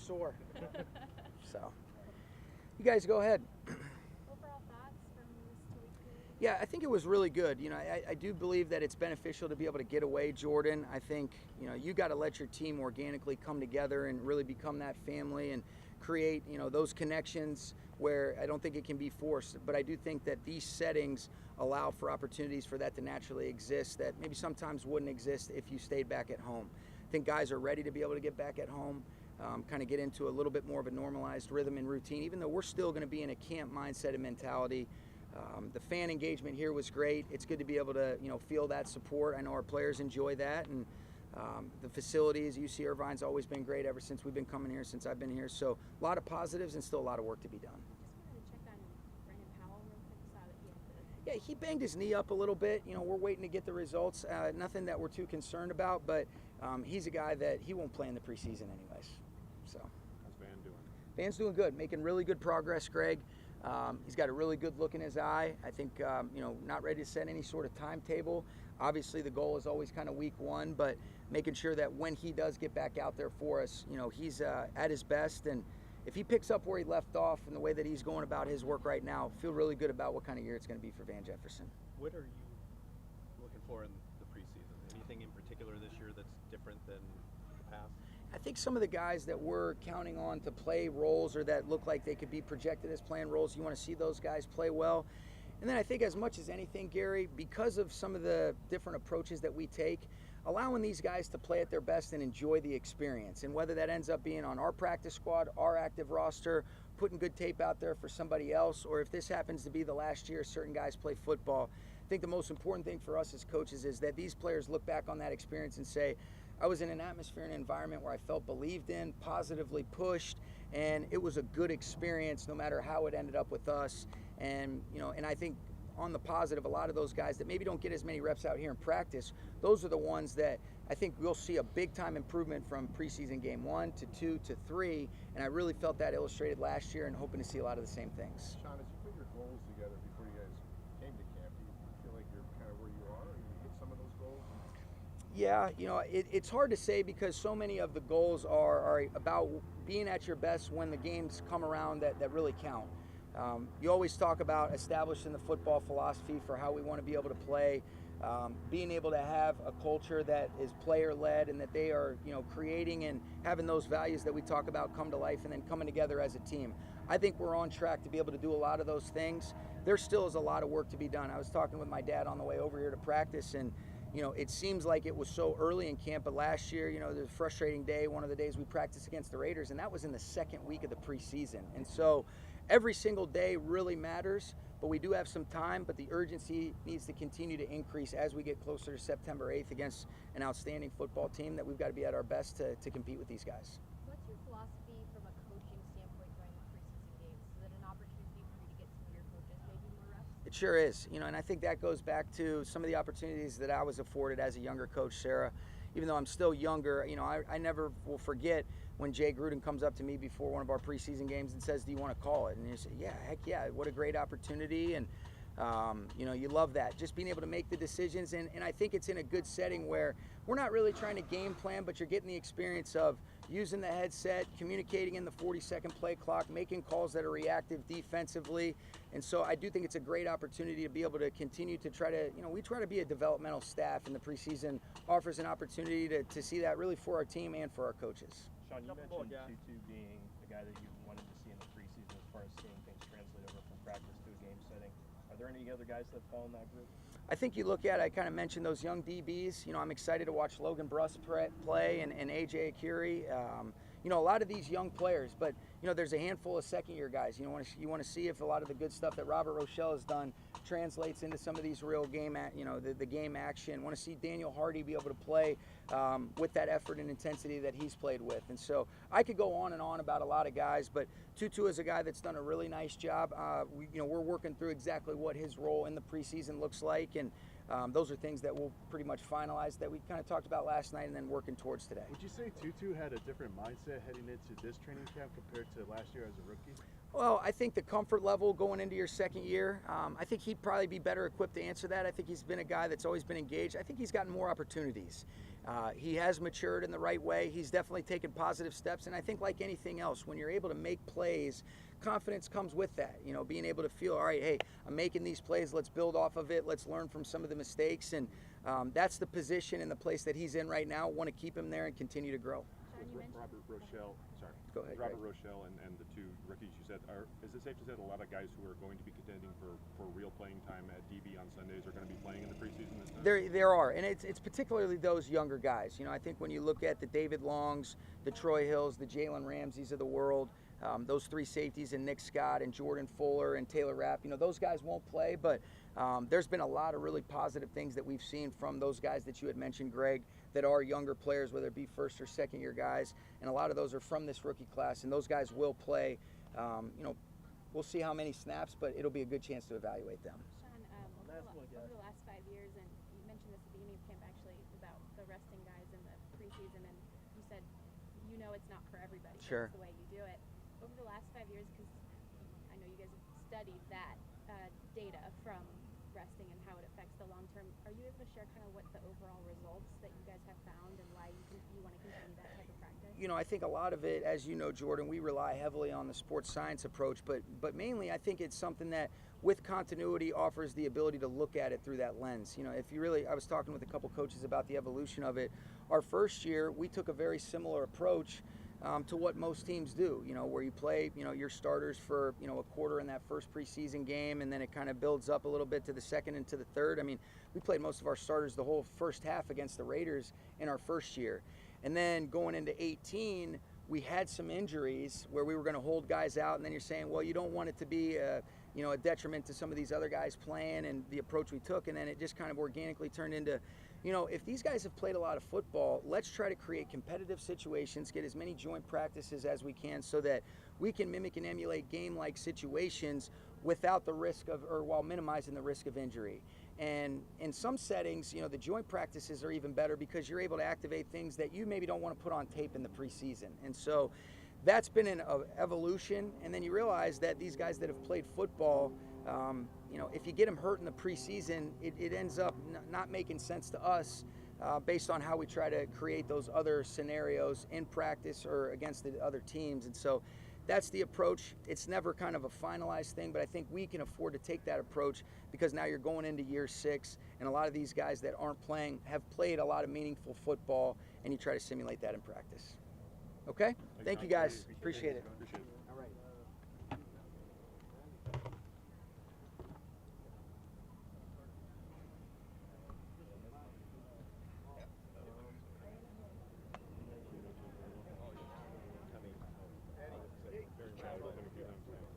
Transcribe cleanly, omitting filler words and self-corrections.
sore. So, you guys go ahead. Overall thoughts from this 2-week period? Yeah, I think it was really good. I do believe that it's beneficial to be able to get away, Jordan. I think, you got to let your team organically come together and really become that family and create, those connections where I don't think it can be forced. But I do think that these settings allow for opportunities for that to naturally exist that maybe sometimes wouldn't exist if you stayed back at home. I think guys are ready to be able to get back at home, kind of get into a little bit more of a normalized rhythm and routine, even though we're still going to be in a camp mindset and mentality. The fan engagement here was great. It's good to be able to, feel that support. I know our players enjoy that, and the facilities, UC Irvine's always been great ever since we've been coming here, since I've been here. So a lot of positives and still a lot of work to be done. Just wanted to check on Brandon Powell real quick. Saw that he had Yeah, he banged his knee up a little bit. We're waiting to get the results. Nothing that we're too concerned about, but he's a guy that he won't play in the preseason anyways. So. How's Van doing? Van's doing good, making really good progress, Greg. He's got a really good look in his eye. I think, not ready to set any sort of timetable. Obviously, the goal is always kind of week one, but making sure that when he does get back out there for us, he's at his best. And if he picks up where he left off and the way that he's going about his work right now, feel really good about what kind of year it's going to be for Van Jefferson. What are you looking for in the preseason? Anything in particular this year that's different than the past? I think some of the guys that we're counting on to play roles or that look like they could be projected as playing roles, you want to see those guys play well. And then I think as much as anything, Gary, because of some of the different approaches that we take, allowing these guys to play at their best and enjoy the experience. And whether that ends up being on our practice squad, our active roster, putting good tape out there for somebody else, or if this happens to be the last year certain guys play football, I think the most important thing for us as coaches is that these players look back on that experience and say, I was in an atmosphere and environment where I felt believed in, positively pushed, and it was a good experience no matter how it ended up with us. And, and I think on the positive, a lot of those guys that maybe don't get as many reps out here in practice, those are the ones that I think we'll see a big time improvement from preseason game 1 to 2 to 3. And I really felt that illustrated last year and hoping to see a lot of the same things. Sean, as you put your goals together before you guys came to camp, do you feel like you're kind of where you are and you hit some of those goals? Yeah, it's hard to say because so many of the goals are about being at your best when the games come around that really count. You always talk about establishing the football philosophy for how we want to be able to play, being able to have a culture that is player-led and that they are, creating and having those values that we talk about come to life and then coming together as a team. I think we're on track to be able to do a lot of those things. There still is a lot of work to be done. I was talking with my dad on the way over here to practice, and it seems like it was so early in camp, but last year, there was a frustrating day, one of the days we practiced against the Raiders, and that was in the second week of the preseason. And so every single day really matters, but we do have some time, but the urgency needs to continue to increase as we get closer to September 8th against an outstanding football team that we've got to be at our best to compete with these guys. What's your philosophy from a coaching standpoint during the preseason games? Is it an opportunity for you to get some of your coaches maybe more reps? It sure is, and I think that goes back to some of the opportunities that I was afforded as a younger coach, Sarah. Even though I'm still younger, I never will forget when Jay Gruden comes up to me before one of our preseason games and says, do you want to call it? And you say, yeah, heck yeah, what a great opportunity. And, you love that, just being able to make the decisions. And I think it's in a good setting where we're not really trying to game plan, but you're getting the experience of using the headset, communicating in the 40-second play clock, making calls that are reactive defensively. And so I do think it's a great opportunity to be able to continue to try to, we try to be a developmental staff, and the preseason offers an opportunity to see that really for our team and for our coaches. Sean, you mentioned Tutu being the guy that you wanted to see in the preseason as far as seeing things translate over from practice to a game setting. Are there any other guys that fall in that group? I think you look at, I kind of mentioned those young DBs. I'm excited to watch Logan Bruss play and AJ Akiri. A lot of these young players, but there's a handful of second-year guys. You want to see if a lot of the good stuff that Robert Rochelle has done translates into some of these real game, the game action. Want to see Daniel Hardy be able to play with that effort and intensity that he's played with. And so I could go on and on about a lot of guys, but Tutu is a guy that's done a really nice job. We're working through exactly what his role in the preseason looks like, and those are things that we'll pretty much finalize that we kind of talked about last night and then working towards today. Would you say Tutu had a different mindset heading into this training camp compared to last year as a rookie? Well, I think the comfort level going into your second year, I think he'd probably be better equipped to answer that. I think he's been a guy that's always been engaged. I think he's gotten more opportunities. He has matured in the right way. He's definitely taken positive steps, and I think like anything else, when you're able to make plays, confidence comes with that. You know, being able to feel, all right, hey, I'm making these plays, let's build off of it, let's learn from some of the mistakes, and that's the position and the place that he's in right now. Want to keep him there and continue to grow. Sean, you mentioned Robert Rochelle, sorry. Go ahead, Robert Greg. Rochelle and the two rookies you said, is it safe to say that a lot of guys who are going to be contending for real playing time at DB on Sundays are going to be playing in the preseason this time? There are, and it's particularly those younger guys. You know, I think when you look at the David Longs, the Troy Hills, the Jalen Ramseys of the world, those three safeties, and Nick Scott and Jordan Fuller and Taylor Rapp, you know, those guys won't play, but there's been a lot of really positive things that we've seen from those guys that you had mentioned, Greg, that are younger players, whether it be first or second year guys, and a lot of those are from this rookie class, and those guys will play. You know, we'll see how many snaps, but it'll be a good chance to evaluate them. Sean, over the last 5 years, and you mentioned this at the beginning of camp actually about the resting guys in the preseason, and you said you know it's not for everybody. Sure. It's the way you do it. Over the last 5 years, because I know you guys have studied that data from resting and how it affects the long term, are you able to share kind of what the overall results that you guys have found and why you want to continue that type of practice? You know, I think a lot of it, as you know, Jordan, we rely heavily on the sports science approach, but mainly I think it's something that with continuity offers the ability to look at it through that lens. You know, if you really, I was talking with a couple coaches about the evolution of it. Our first year, we took a very similar approach to what most teams do, you know, where you play, you know, your starters for, you know, a quarter in that first preseason game, and then it kind of builds up a little bit to the second and to the third. I mean, we played most of our starters the whole first half against the Raiders in our first year. And then going into 18, we had some injuries where we were going to hold guys out, and then you're saying, well, you don't want it to be a detriment to some of these other guys playing, and the approach we took, and then it just kind of organically turned into, you know, if these guys have played a lot of football, let's try to create competitive situations, get as many joint practices as we can so that we can mimic and emulate game-like situations without the risk of, or while minimizing the risk of injury. And in some settings, you know, the joint practices are even better because you're able to activate things that you maybe don't want to put on tape in the preseason. And so that's been an evolution. And then you realize that these guys that have played football, you know, if you get them hurt in the preseason, it ends up not making sense to us based on how we try to create those other scenarios in practice or against the other teams. And so that's the approach. It's never kind of a finalized thing, but I think we can afford to take that approach because now you're going into year 6, and a lot of these guys that aren't playing have played a lot of meaningful football, and you try to simulate that in practice. Okay? Thank you, guys. Appreciate it. Appreciate it.